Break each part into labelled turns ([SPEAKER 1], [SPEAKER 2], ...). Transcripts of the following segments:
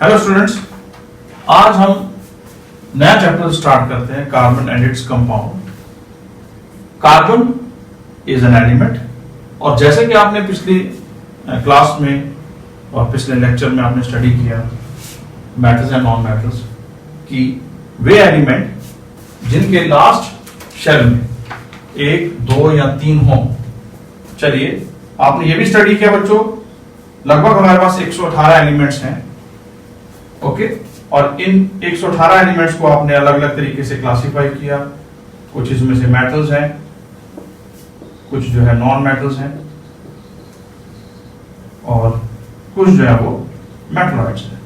[SPEAKER 1] Hello students, आज हम नया चैप्टर स्टार्ट करते हैं, carbon and its compound. Carbon is an element, और जैसे कि आपने पिछली क्लास में और पिछले लेक्चर में आपने स्टडी किया मेटल्स एंड नॉन मेटल्स कि वे एलिमेंट जिनके लास्ट शेल में 1, 2 या 3 हो। चलिए, आपने ये भी स्टडी किया बच्चों, लगभग हमारे पास 118 एलिमेंट्स हैं। ओके, और इन 118 एलिमेंट्स को आपने अलग अलग तरीके से क्लासिफाई किया। कुछ इसमें से मेटल्स हैं, कुछ जो है नॉन मेटल्स हैं, और कुछ जो है वो मेटलॉइड्स हैं।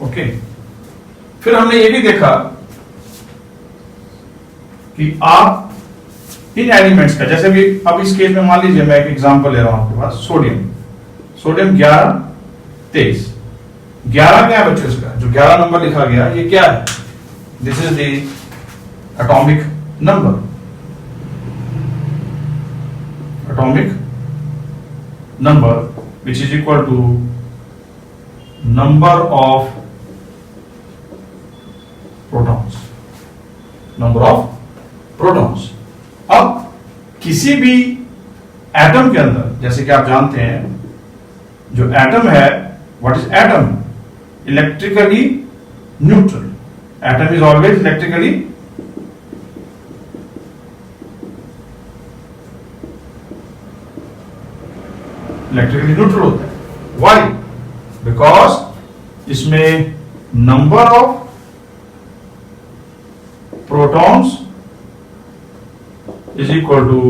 [SPEAKER 1] ओके, फिर हमने ये भी देखा कि आप इन एलिमेंट्स का, जैसे भी अब इस केस में मान लीजिए मैं एक एग्जांपल ले रहा हूं आपके पास, सोडियम 11, 23। 11 क्या है बच्चों, इसका जो 11 नंबर लिखा गया ये क्या है? This is the atomic number. Atomic number which is equal to number of protons. Number of protons. अब किसी भी एटम के अंदर, जैसे कि आप जानते हैं, जो एटम है, what is atom? Electrically neutral. Atom is always electrically neutral होता है। व्हाई? बिकॉज इसमें number of protons is equal to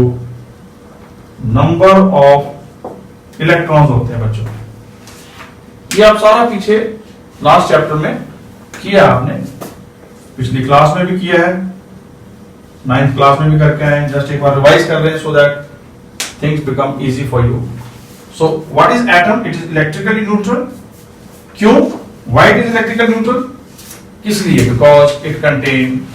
[SPEAKER 1] number of electrons होते हैं बच्चों। ये आप सारा पीछे लास्ट चैप्टर में किया, आपने पिछली क्लास में भी किया है, 9th क्लास में भी करके आए हैं। जस्ट एक बार रिवाइज कर रहे हैं so that things become easy for you. So what is atom? It is electrically neutral. क्यों? Why it is electrically neutral? किस लिए? Because it contain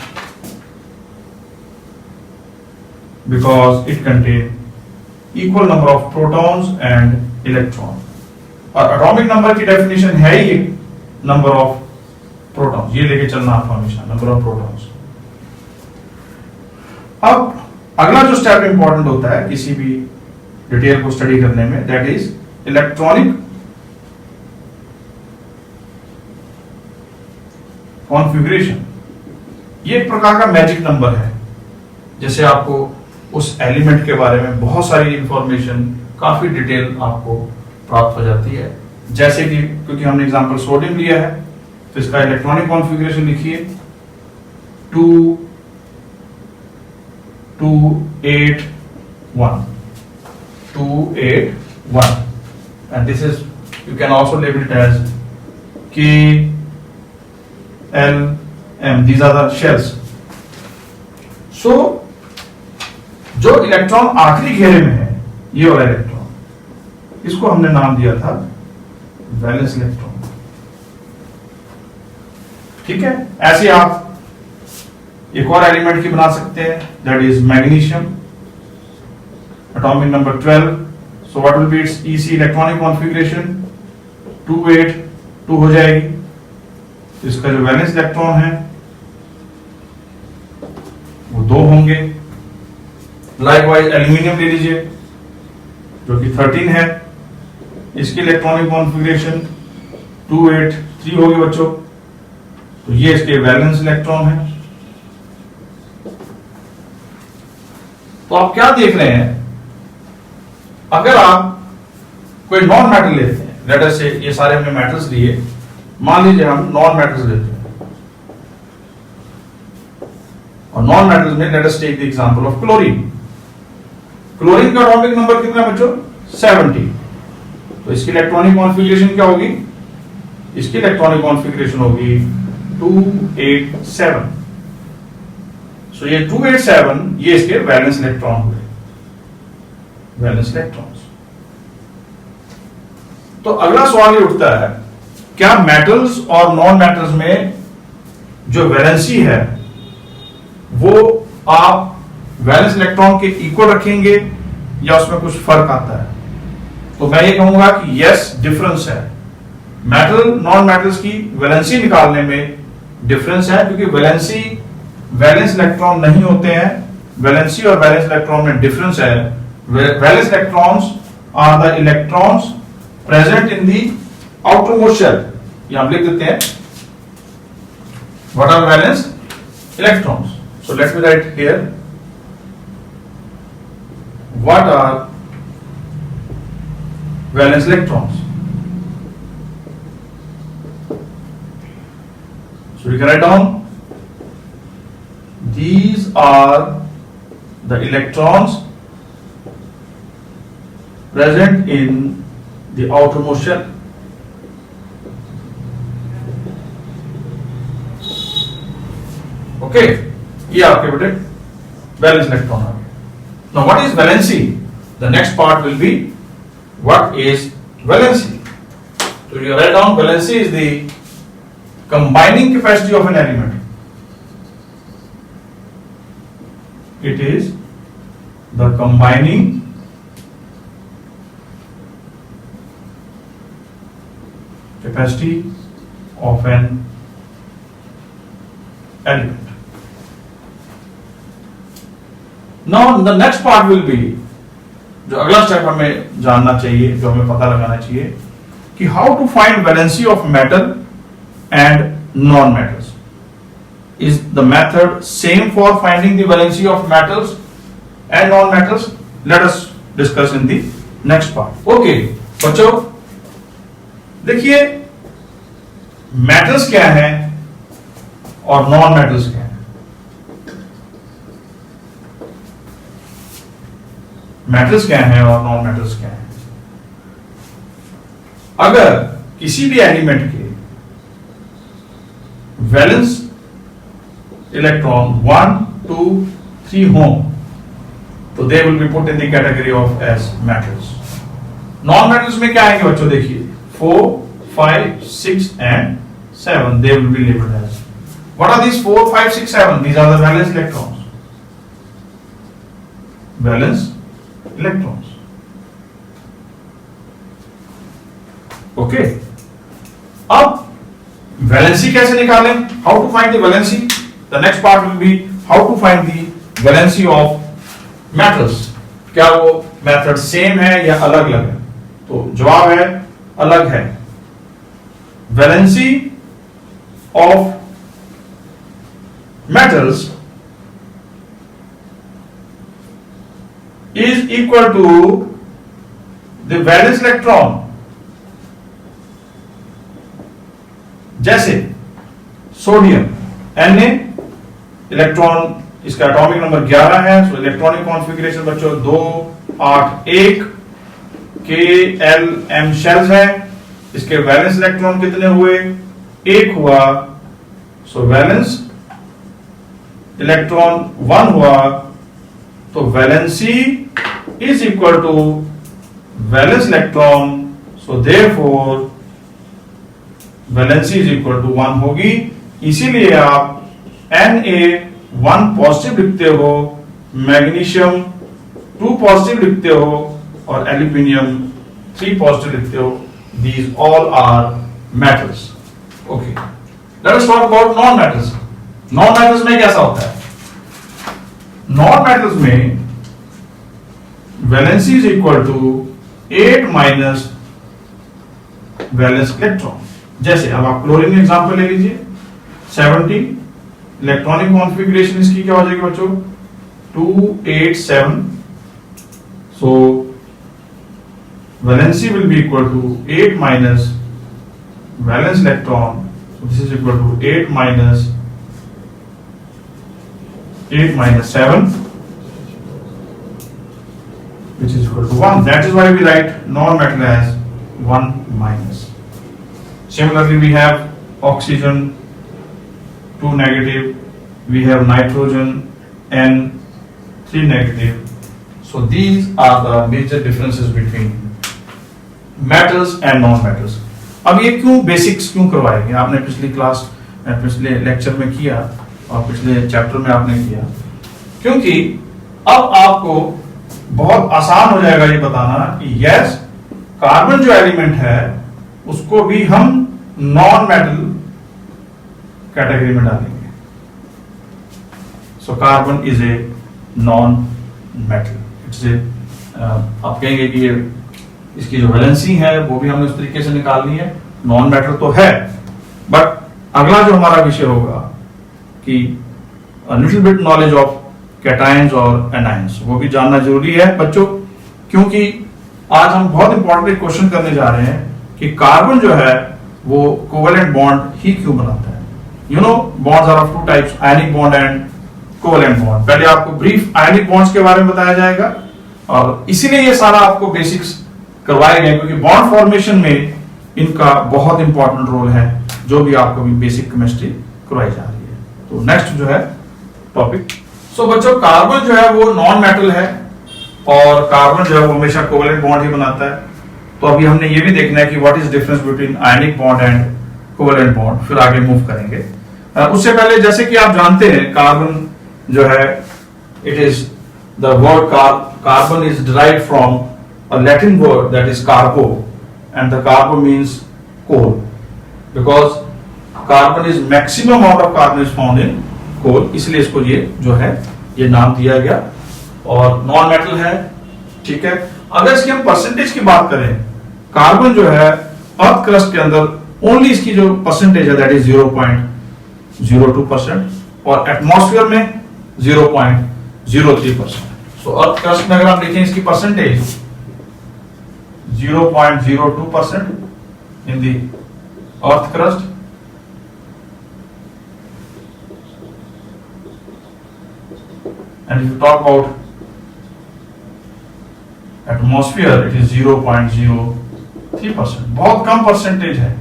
[SPEAKER 1] equal number of protons and electrons। और atomic number की definition है ही number of protons. ये लेके चलना आप हमेशा, नंबर ऑफ प्रोटॉन्स। अब अगला जो स्टेप इंपॉर्टेंट होता है किसी भी डिटेल को स्टडी करने में, दैट इज इलेक्ट्रॉनिक कॉन्फ़िगरेशन। ये एक प्रकार का मैजिक नंबर है। जैसे आपको उस एलिमेंट के बारे में बहुत सारी इंफॉर्मेशन, काफी डिटेल आपको प्राप्त हो जाती है। जैसे कि क्योंकि हमने एग्जांपल सोडियम लिया है, तो इसका इलेक्ट्रॉनिक कॉन्फ़िगरेशन लिखिए 2 2 8 1 2 8 1, and this is, you can also label it as K L M. These are the shells. So जो इलेक्ट्रॉन आखिरी घेरे में है, ये वाला इलेक्ट्रॉन, इसको हमने नाम दिया था वैलेंस इलेक्ट्रॉन। ठीक है, ऐसे आप एक और एलिमेंट की बना सकते हैं, that is magnesium, atomic number 12। So what will be it's EC electronic configuration? 2 8 2 हो जाएगी। इसका जो वैलेंस इलेक्ट्रॉन है वो 2 होंगे। लाइकवाइज एल्यूमिनियम ले लीजिए जो कि 13 है, इसकी इलेक्ट्रॉनिक कॉन्फ़िगरेशन 2 8 3 होगी बच्चों। तो ये इसके वैलेंस इलेक्ट्रॉन है। तो आप क्या देख रहे हैं, अगर आप कोई नॉन मेटल लेते हैं, लेट अस से ये सारे हमने मेटल्स लिए, मान लीजिए हम नॉन मेटल्स लेते हैं, और नॉन मेटल्स में let us take the example of chlorine. Chlorine का एटॉमिक नंबर कितना है बच्चों? 70। तो इसकी इलेक्ट्रॉनिक कॉन्फ़िगरेशन क्या होगी? इसकी इलेक्ट्रॉनिक कॉन्फ़िगरेशन होगी 287। सो ये 287, ये इसके वैलेंस इलेक्ट्रॉन हुए, वैलेंस इलेक्ट्रॉन्स। तो अगला सवाल ये उठता है, क्या मेटल्स और नॉन मेटल्स में जो वैलेंसी है वो आप वैलेंस इलेक्ट्रॉन के इक्वल रखेंगे या उसमें कुछ फर्क आता है? तो मैं ये कहूंगा कि यस डिफरेंस है। मेटल नॉन मेटल्स की वैलेंसी निकालने में डिफरेंस है, क्योंकि वैलेंसी वैलेंस इलेक्ट्रॉन नहीं होते हैं, वैलेंसी और वैलेंस इलेक्ट्रॉन में डिफरेंस है। Valence electrons are the electrons present in the outermost shell. यहां लिख देते हैं what are valence electrons. So let me write here what are valence electrons. So we can write down these are the electrons present in the outermost shell. Okay, ये आपके बेटे valence electron आ गए। Now what is valency? The next part will be what is valency. So you write down valency is the combining capacity of an element. It is the combining capacity of an element. Now the next part will be, जो अगला step हमें जानना चाहिए, जो हमें पता लगाना चाहिए कि how to find valency of metal and non-metals. Is the method same for finding the valency of metals and non-metals? Let us discuss in the next part. Okay, बच्चों देखिए metals क्या है और non-metals क्या है। metals क्या है और non-metals क्या है। अगर किसी भी एलिमेंट के वैलेंस इलेक्ट्रॉन 1, 2, 3 हो तो they will be put in the category of as metals. Non metals में क्या आएंगे बच्चों, देखिए 4, 5, 6 and 7 they will be labelled as. What are these 4, 5, 6, 7? These are the valence electrons. Valence electrons. Okay, अब valency कैसे निकालें? How to find the valency? The next part will be how to find the valency of metals. क्या वो method same है या अलग अलग है? तो जवाब है अलग है। Valency of metals is equal to the valence electron. जैसे सोडियम Na इलेक्ट्रॉन, इसका एटॉमिक नंबर 11 है। सो इलेक्ट्रॉनिक कॉन्फ़िगरेशन बच्चों 2, 8, 1 KLM शेल्स है। इसके वैलेंस इलेक्ट्रॉन कितने हुए? 1 हुआ। सो वैलेंस इलेक्ट्रॉन 1 हुआ, तो valency is equal to valence electron. So therefore valency is equal to 1 होगी। इसीलिए आप Na1 पॉजिटिव लिखते हो, मैग्नीशियम 2 पॉजिटिव लिखते हो और एल्यूमिनियम 3 पॉजिटिव लिखते हो। These all are metals. Okay, let us talk about non metals. Non metals में कैसा होता है? नॉन मेटल्स में valency is equal to 8 minus valence electron. जैसे अब आप क्लोरीन एग्जांपल ले लीजिए, 17 इलेक्ट्रॉनिक कॉन्फ़िगरेशन इसकी क्या हो जाएगी बच्चों? 2, 8, 7। So valency will be equal to 8 minus valence electron. So this is equal to 8 minus 7 which is equal to 1. That is why we write non-metal as 1 minus. Similarly, we have oxygen 2 negative, we have nitrogen N 3 negative. So these are the major differences between metals and non-metals. अब ये क्यों basics क्यों करवाएंगे? आपने पिछले lecture में किया और पिछले चैप्टर में आपने किया, क्योंकि अब आपको बहुत आसान हो जाएगा ये बताना कि यस कार्बन जो एलिमेंट है उसको भी हम नॉन मेटल कैटेगरी में डालेंगे। So carbon is a non metal, it's a आप कहेंगे कि ये इसकी जो वैलेंसी है वो भी हमें उस तरीके से निकालनी है। नॉन मेटल तो है, बट अगला जो हमारा विषय होगा कि little bit knowledge of cations और एनायंस, वो भी जानना जरूरी है बच्चों, क्योंकि आज हम बहुत इंपॉर्टेंट क्वेश्चन करने जा रहे हैं कि कार्बन जो है वो कोवेलेंट बॉन्ड ही क्यों बनाता है। You know bonds are of two types, ionic bond and covalent bond. पहले आपको ब्रीफ आयनिक बॉन्ड्स के बारे में बताया जाएगा और इसीलिए ये सारा आपको बेसिक्स करवाए गए, क्योंकि बॉन्ड फॉर्मेशन में इनका बहुत इंपॉर्टेंट रोल है, जो भी आपको भी बेसिक केमिस्ट्री करवाई जा रही है। तो नेक्स्ट जो है टॉपिक, सो बच्चों कार्बन जो है वो नॉन मेटल है और कार्बन जो है वो हमेशा कोवेलेंट बॉन्ड ही बनाता है। तो अभी हमने ये भी देखना है कि what is difference between ionic bond and covalent bond, फिर आगे मूव करेंगे। उससे पहले जैसे कि आप जानते हैं कार्बन जो है it is the word carbon is derived from a Latin word that is carbo and the carbo means coal, because carbon is maximum amount of carbon is found in coal, इसलिए इसको ये जो है ये नाम दिया गया और नॉन मेटल है। ठीक है, अगर इसकी हम परसेंटेज की बात करें, कार्बन जो है अर्थ क्रस्ट के अंदर ओनली इसकी जो परसेंटेज है दैट इज 0.02% और एटमॉस्फेयर में 0.03%। सो अर्थ क्रस्ट में अगर आप देखें इसकी percentage 0.02% in the earth crust, and if you talk about atmosphere it is 0.03%, बहुत कम परसेंटेज है,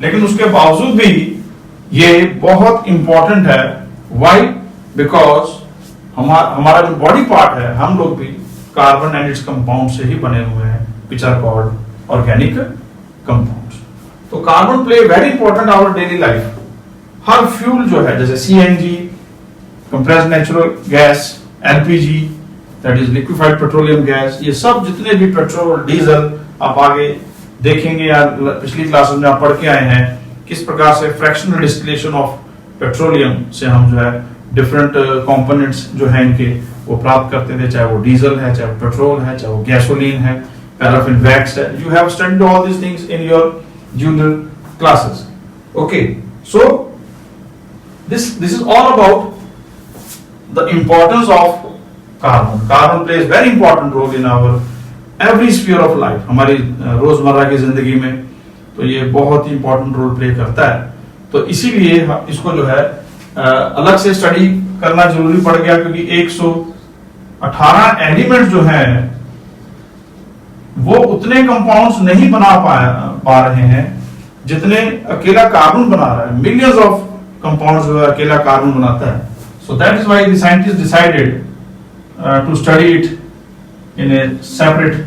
[SPEAKER 1] लेकिन उसके बावजूद भी ये बहुत इंपॉर्टेंट है। Why? Because हमारा जो बॉडी पार्ट है, हम लोग भी कार्बन एंड इट्स कंपाउंड से ही बने हुए हैं, which are called organic compounds। तो carbon play very important our daily life. हर फ्यूल जो है जैसे CNG compressed natural gas, LPG that is liquefied petroleum gas, ये सब जितने भी पेट्रोल डीजल आप आगे देखेंगे या पिछली क्लासेस में आप पढ़ के आए हैं किस प्रकार से फ्रैक्शनल डिस्टिलेशन ऑफ पेट्रोलियम से हम जो है डिफरेंट कंपोनेंट्स जो है इनके वो प्राप्त करते थे, चाहे वो डीजल है, चाहे वो पेट्रोल है, चाहे वो गैसोलीन है, पैराफिन वैक्स है। You have studied all these things in your junior classes. Okay, so this is all about the importance of carbon. Carbon plays very important role in our every sphere of life, हमारी रोजमर्रा की जिंदगी में तो ये बहुत ही important role play करता है। तो इसीलिए इसको जो है अलग से स्टडी करना जरूरी पड़ गया, क्योंकि 118 एलिमेंट जो हैं वो उतने कंपाउंड्स नहीं बना पा रहे हैं जितने अकेला कार्बन बना रहा है। मिलियंस ऑफ कंपाउंड्स जो है अकेला कार्बन बनाता है। So that is why the scientists decided to study it in a separate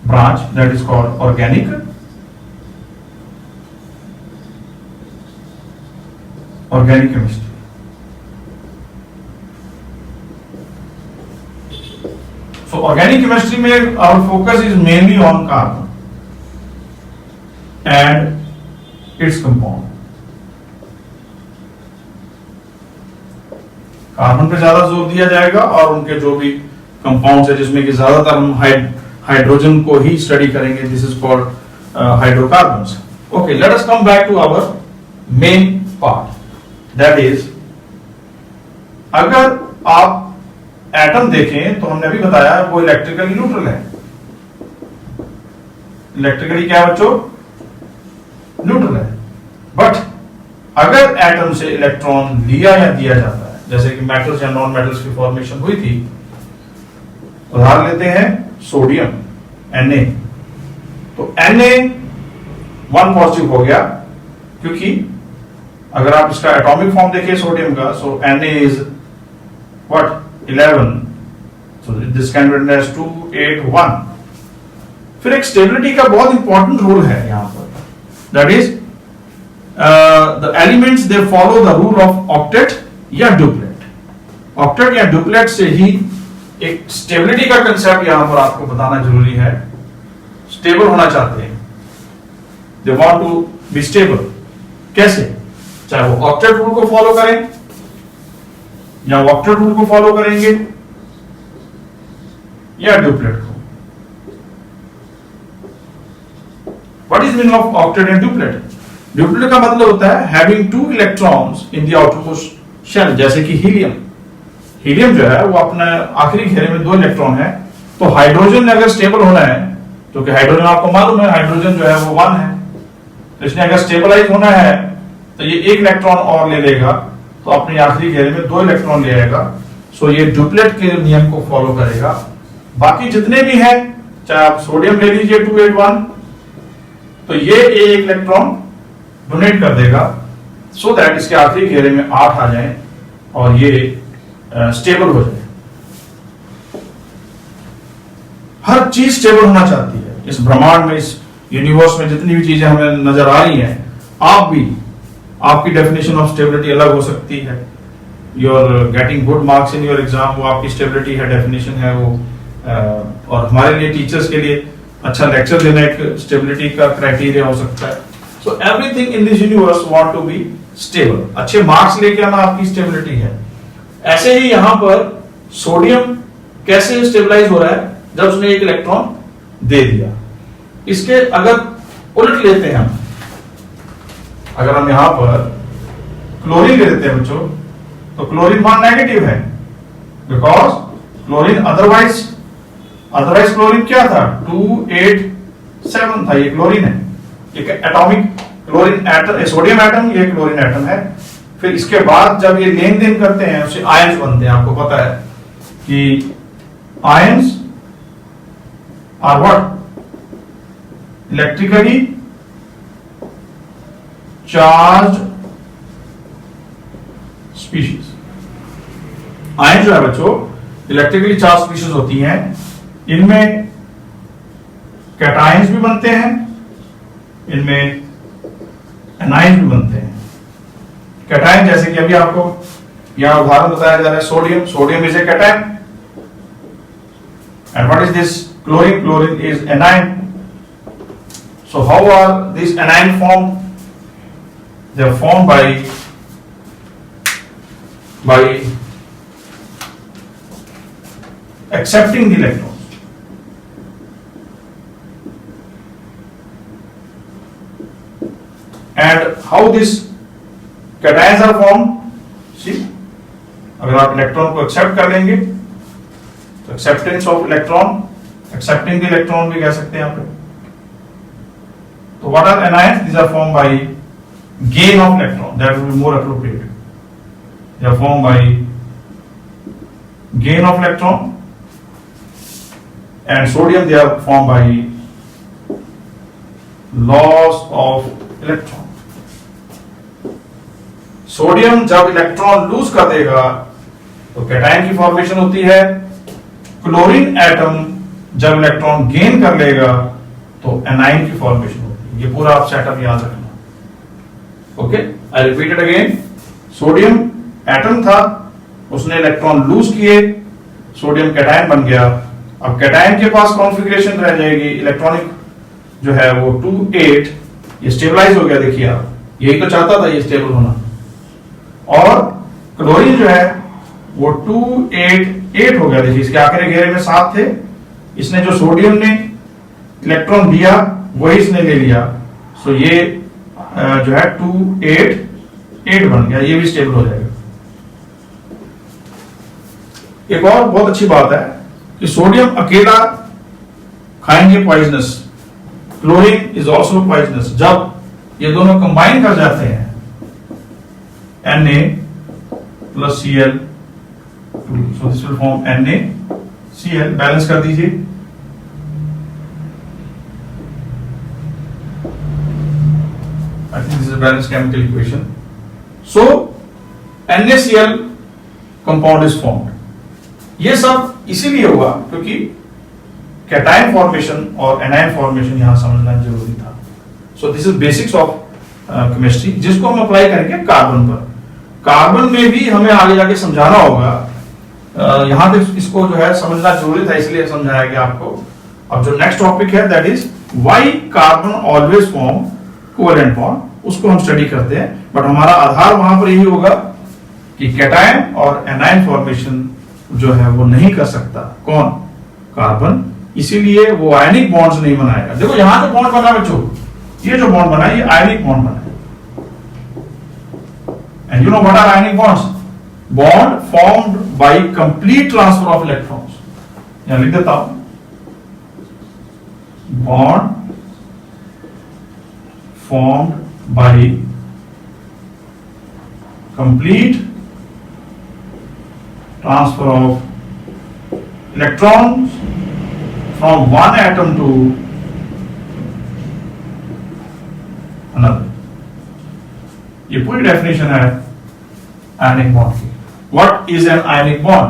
[SPEAKER 1] branch that is called organic chemistry. So organic chemistry में our focus is mainly on carbon and its compound. Carbon पे ज्यादा जोर दिया जाएगा और उनके जो भी कंपाउंड्स है जिसमें कि ज्यादातर हम हाइड्रोजन को ही स्टडी करेंगे, this is called hydrocarbons. Okay, let us come back to our main part, that is अगर आप एटम देखें तो हमने अभी बताया वो इलेक्ट्रिकली न्यूट्रल है। इलेक्ट्रिकली क्या है बच्चों? न्यूट्रल है। बट अगर एटम से इलेक्ट्रॉन लिया या दिया जाता है, जैसे कि मेटल्स या नॉन मेटल्स की फॉर्मेशन हुई थी, उदाहरण लेते हैं सोडियम Na, तो Na 1 पॉजिटिव हो गया, क्योंकि अगर आप इसका एटॉमिक फॉर्म देखिए सोडियम का, so Na is what 11, so this can be written as 2 8 1। फिर एक स्टेबिलिटी का बहुत इंपॉर्टेंट रोल है यहां पर, that is the elements they follow the rule of octet या डुप्लेट। ऑक्टेट या डुप्लेट से ही एक स्टेबिलिटी का कंसेप्ट यहां पर आपको बताना जरूरी है। स्टेबल होना चाहते हैं they want to be stable. कैसे? चाहे वो ऑक्टेट रूल को फॉलो करें या ऑक्टेट रूल को फॉलो करेंगे या ड्यूप्लेट को। What is meaning of octet and duplet? Duplet का मतलब होता है having 2 electrons in the outermost shell, जैसे कि हीलियम। हीलियम जो है वो अपने आखिरी घेरे में 2 इलेक्ट्रॉन है, तो हाइड्रोजन ने अगर स्टेबल होना है, क्योंकि हाइड्रोजन आपको मालूम है हाइड्रोजन जो है वो 1 है, तो इसने अगर स्टेबलाइज होना है तो ये 1 इलेक्ट्रॉन और ले लेगा, तो अपने आखिरी घेरे में 2 इलेक्ट्रॉन ले आएगा। सो ये ड्यूप्लेट के नियम को फॉलो करेगा। बाकी जितने भी हैं, चाहे आप सोडियम ले लीजिए 281, तो ये 1 इलेक्ट्रॉन डोनेट कर देगा सो दैट इसके आखिरी घेरे में 8 आ जाए और ये स्टेबल हो जाए। हर चीज स्टेबल होना चाहती है इस ब्रह्मांड में, इस यूनिवर्स में जितनी भी चीजें हमें नजर आ रही हैं। आप भी, आपकी डेफिनेशन ऑफ स्टेबिलिटी अलग हो सकती है। Your getting good marks in your exam, वो आपकी स्टेबिलिटी है, डेफिनेशन है वो। और हमारे लिए, टीचर्स के लिए अच्छा लेक्चर देना एक स्टेबिलिटी का क्राइटेरिया हो सकता है। So everything in this universe want to be stable. अच्छे मार्क्स लेके आना आपकी स्टेबिलिटी है। ऐसे ही यहां पर सोडियम कैसे स्टेबलाइज हो रहा है? जब उसने 1 इलेक्ट्रॉन दे दिया। इसके अगर उलट लेते हैं हम, अगर हम यहां पर क्लोरीन ले लेते हैं बच्चों, तो क्लोरीन वहां नेगेटिव है, बिकॉज क्लोरीन अदरवाइज क्लोरीन क्या था? 287 था। ये क्लोरीन है, एक atomic chlorine atom, sodium atom, ये क्लोरीन एटम है। फिर इसके बाद जब ये लेन देन करते हैं उससे आयंस बनते हैं। आपको पता है कि ions are what? Electrically charge species. Ion जो है बच्चों इलेक्ट्रिकली चार्ज स्पीशीज होती हैं। इनमें कैटायंस भी बनते हैं, इनमें एनायंस भी बनते हैं। कैटायन जैसे कि अभी आपको यहां उदाहरण बताया जा रहा है, sodium is a cation. And what is this? Chlorine is anion. So how are these anion formed? They are formed by accepting the electrons. And how these cations are formed? See, अगर आप electron को accept कर लेंगे तो acceptance of electron, accepting the electron भी कह सकते हैं यहाँ पे। So what are anions? These are formed by gain of electron. That will be more appropriate. They are formed by gain of electron, and sodium they are formed by loss of electron. Sodium जब electron lose कर देगा तो cation की formation होती है। Chlorine atom जब electron gain कर लेगा तो एनाइन की फॉर्मेशन होती है। ये पूरा आप सेटअप याद रखना। Okay, I repeat it again. Sodium atom था, उसने इलेक्ट्रॉन लूज किए, सोडियम कैटायन बन गया। अब कैटायन के पास कॉन्फ़िगरेशन रह जाएगी इलेक्ट्रॉनिक जो है वो 2-8, ये स्टेबलाइज हो गया। देखिए आप, यही तो चाहता था ये स्टेबल होना। और क्लोरीन जो है वो 2-8 हो गया। देखिए इसके आखिरी घेरे में 7 थे, इसने जो सोडियम ने इलेक्ट्रॉन दिया वही इसने ले लिया। सो ये जो है 2-8 बन गया, ये भी स्टेबल हो जाएगा। एक और बहुत अच्छी बात है कि सोडियम अकेला खाएंगे poisonous, chlorine is also poisonous. जब ये दोनों कंबाइन कर जाते हैं Na+Cl2, so this will form NaCl। Balance कर दीजिए। I think this is a balanced chemical equation. So NaCl compound is formed. ये सब इसीलिए हुआ क्योंकि कैटायन फॉर्मेशन और एनायन फॉर्मेशन यहां समझना जरूरी था। सो this is basics of chemistry, जिसको हम अप्लाई करेंगे कार्बन पर। कार्बन में भी हमें आगे जाके समझाना होगा। यहां तक इसको जो है समझना जरूरी था, इसलिए समझाया गया आपको। अब जो नेक्स्ट टॉपिक है that is why carbon always form covalent bond, उसको हम स्टडी करते हैं, बट हमारा आधार वहां पर यही होगा कि कैटायन और एनायन फॉर्मेशन जो है वो नहीं कर सकता कौन, कार्बन, इसीलिए वो आयनिक बॉन्ड्स नहीं बनाएगा। देखो यहां जो बॉन्ड बना बच्चों, ये जो बॉन्ड बना है ये आयनिक बॉन्ड बना है। And you know what are ionic bonds? Bond formed by complete transfer of electrons. यहां लिख देता हूं, bond formed by complete transfer of electrons from one atom to another। ये पूरी डेफिनेशन है आयनिक बॉन्ड की। What is an ionic bond?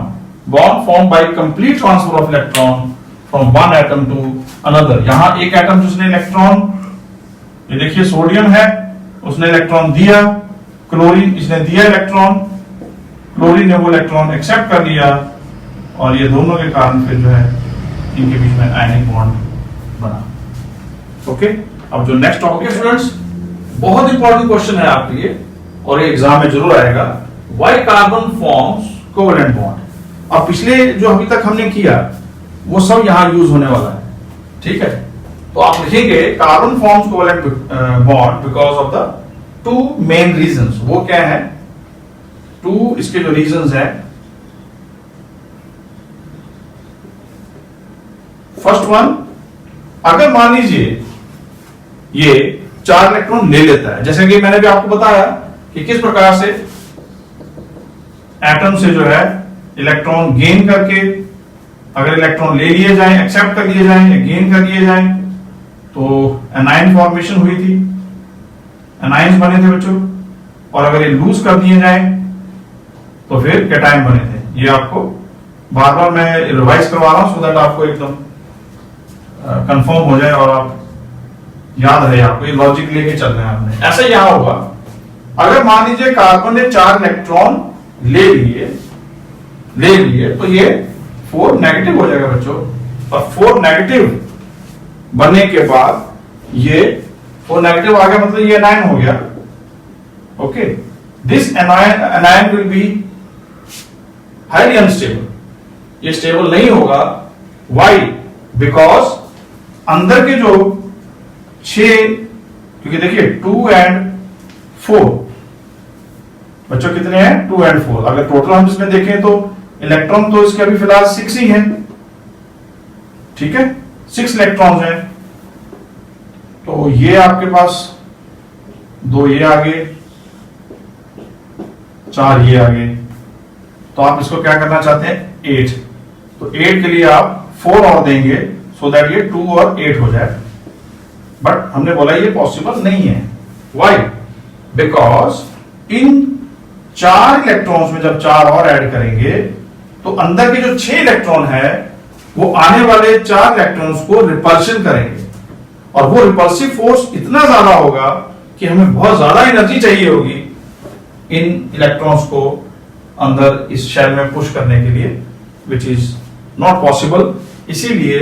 [SPEAKER 1] Bond formed by complete transfer of electron from one atom to another। यहां एक atom जिसने electron, ये देखिए sodium है, उसने इलेक्ट्रॉन दिया, क्लोरीन इसने दिया इलेक्ट्रॉन, क्लोरीन ने वो इलेक्ट्रॉन एक्सेप्ट कर लिया, और ये दोनों के कारण फिर जो है इनके बीच में आयनिक बॉन्ड बना। ओके, अब जो नेक्स्ट टॉपिक है स्टूडेंट्स, बहुत इंपॉर्टेंट क्वेश्चन है आपके लिए और ये एग्जाम में जरूर आएगा, why carbon forms covalent bond. अब पिछले जो अभी तक हमने किया वो सब यहां यूज होने वाला है, ठीक है। तो आप लिखेंगे carbon forms covalent bond because of the two main reasons. वो क्या है? टू इसके जो रीजंस है, फर्स्ट वन, अगर मान लीजिए ये 4 इलेक्ट्रॉन ले लेता है, जैसे कि मैंने भी आपको बताया कि किस प्रकार से एटम से जो है इलेक्ट्रॉन गेन करके, अगर इलेक्ट्रॉन ले लिए जाए, एक्सेप्ट कर लिए जाए या गेन कर लिए जाए तो एनायन फॉर्मेशन हुई थी, एनायंस बने थे बच्चों, और अगर ये लूज कर दिए जाए तो फिर कैटायन बने थे। ये आपको बार बार मैं रिवाइज करवा रहा हूं सो दैट आपको एकदम कंफर्म हो जाए और आप याद रहे, आपको ये लॉजिक लेके चलना है आपने। ऐसा यहां होगा, अगर मान लीजिए कार्बन ने 4 इलेक्ट्रॉन ले लिए तो ये 4 नेगेटिव हो जाएगा बच्चों, और 4 नेगेटिव बनने के बाद ये 4 नेगेटिव आ गया, मतलब ये एनायन हो गया। Okay, this anion will be highly unstable, ये स्टेबल नहीं होगा। व्हाई? बिकॉज अंदर के जो 6, क्योंकि देखिए 2 and 4 बच्चों कितने हैं? 2 and 4। अगर टोटल हम इसमें देखें तो इलेक्ट्रॉन तो इसके अभी फिलहाल 6 ही है, ठीक है, 6 इलेक्ट्रॉन्स हैं। तो ये आपके पास 2 ये आगे, 4 ये आगे, तो आप इसको क्या करना चाहते हैं? 8। तो 8 के लिए आप 4 और देंगे सो दैट ये 2 और 8 हो जाए, बट हमने बोला ये पॉसिबल नहीं है। व्हाई? बिकॉज इन 4 इलेक्ट्रॉन्स में जब 4 और ऐड करेंगे तो अंदर के जो 6 इलेक्ट्रॉन है वो आने वाले 4 इलेक्ट्रॉन्स को रिपल्शन करेंगे, और वो रिपल्सिव फोर्स इतना ज्यादा होगा कि हमें बहुत ज्यादा एनर्जी चाहिए होगी इन इलेक्ट्रॉन्स को अंदर इस शेल में पुश करने के लिए, विच इज नॉट पॉसिबल। इसीलिए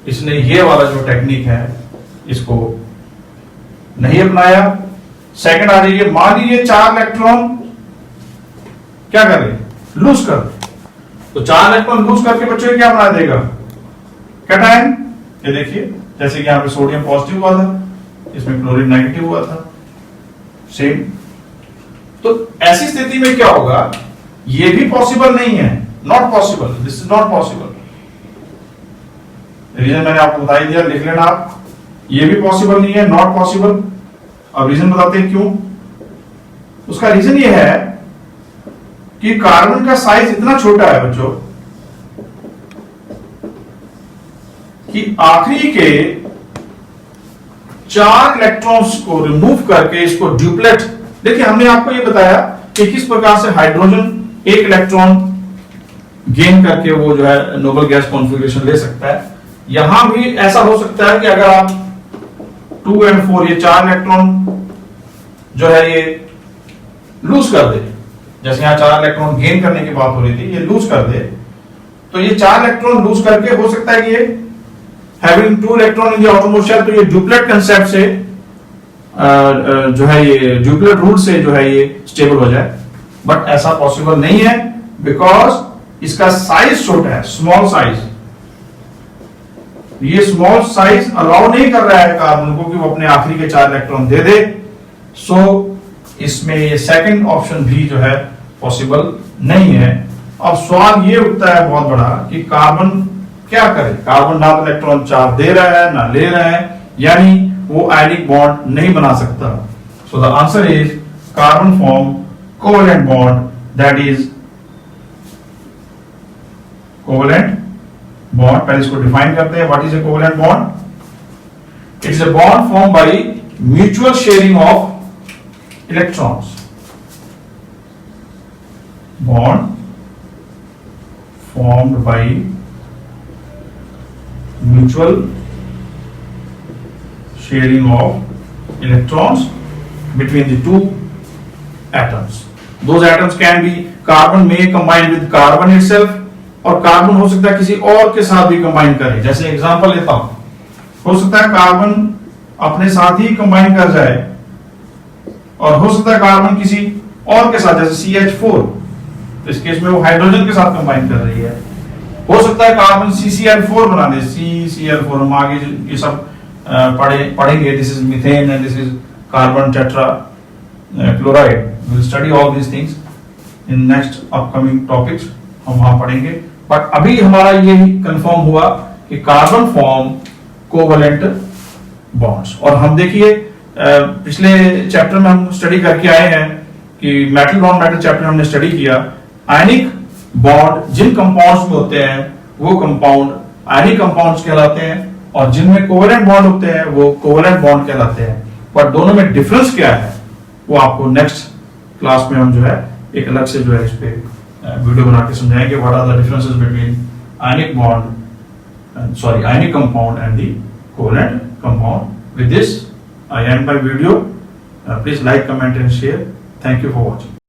[SPEAKER 1] इसने ये वाला जो टेक्निक है इसको नहीं अपनाया। सेकंड आ जाइए, मान लीजिए 4 इलेक्ट्रॉन क्या कर रहे? लूज कर, तो 4 इलेक्ट्रॉन लूज करके बच्चों क्या बना देगा? कैटायन। ये देखिए, जैसे कि यहां पे सोडियम पॉजिटिव हुआ था, इसमें क्लोरीन नेगेटिव हुआ था, सेम। तो ऐसी स्थिति में क्या होगा? ये भी पॉसिबल नहीं है, not possible, this is not possible. Reason मैंने आपको बता ही दिया, लिख लेना आप। ये भी पॉसिबल नहीं है, नॉट पॉसिबल। अब रीजन बताते हैं क्यों। उसका रीजन ये है कि कार्बन का साइज इतना छोटा है बच्चों कि आखिरी के 4 इलेक्ट्रॉन्स को रिमूव करके इसको ड्यूप्लेट, देखिए हमने आपको ये बताया कि किस प्रकार से हाइड्रोजन 1 इलेक्ट्रॉन गेन करके वो जो है नोबल गैस कॉन्फ़िगरेशन ले सकता है। यहां भी ऐसा हो सकता है कि अगर आप 2 and 4 ये 4 इलेक्ट्रॉन जो है ये लूज कर दे, जैसे यहां 4 इलेक्ट्रॉन गेन करने की बात हो रही थी, ये लूज कर दे, तो ये 4 इलेक्ट्रॉन लूज करके हो सकता है कि ये having 2 electron in the outermost shell, तो ये ड्यूप्लेट कांसेप्ट से जो है ये ड्यूप्लेट रूल से जो है ये स्टेबल हो जाए, बट ऐसा पॉसिबल नहीं है बिकॉज इसका साइज छोटा है, स्मॉल साइज। ये स्मॉल साइज अलाउ नहीं कर रहा है कार्बन को कि वो अपने आखिरी के 4 इलेक्ट्रॉन दे दे। सो इसमें ये सेकंड ऑप्शन भी जो है पॉसिबल नहीं है। अब सवाल ये उठता है बहुत बड़ा कि कार्बन क्या करे। कार्बन ना तो इलेक्ट्रॉन 4 दे रहा है ना ले रहा है, यानी वो आयनिक बॉन्ड नहीं बना सकता। So the answer is carbon form covalent bond, that is covalent bond. पहले इसको डिफाइन करते हैं, what is a covalent bond? It's a bond form by mutual sharing of electrons. Bond formed by mutual sharing of electrons between the two atoms. Those atoms can be carbon may combine with carbon itself, और carbon हो सकता है किसी और के साथ भी combine करे। जैसे एग्जांपल लेता हूं, हो सकता है कार्बन अपने साथ ही कंबाइन कर जाए, और हो सकता है कार्बन किसी और के साथ, जैसे CH4, इस केस में वो हाइड्रोजन के साथ कंबाइन कर रही है। हो सकता है कार्बन CCl4 बना दे, CCl4 हम आगे ये सब पढ़ेंगे। This is methane and this is carbon tetrachloride. We will study all these things in next upcoming topics, हम वहां पढ़ेंगे। बट अभी हमारा ये कंफर्म हुआ कि कार्बन फॉर्म कोवेलेंट बॉन्ड्स। और हम देखिए पिछले चैप्टर में हम स्टडी करके आए हैं कि मेटल नॉन मेटल चैप्टर हमने स्टडी किया। आयनिक बॉन्ड जिन कंपाउंड्स में होते हैं वो कंपाउंड आयनिक कंपाउंड्स कहलाते हैं, और जिनमें कोवेलेंट बॉन्ड होते हैं वो कोवेलेंट बॉन्ड कहलाते हैं। पर दोनों में डिफरेंस क्या है वो आपको नेक्स्ट क्लास में हम जो है एक अलग से जो है इस पे वीडियो बना के समझाएंगे। What are the differences between ionic bond ionic compound and the covalent compound. With this I end my video. Please like, comment and share. Thank you for watching.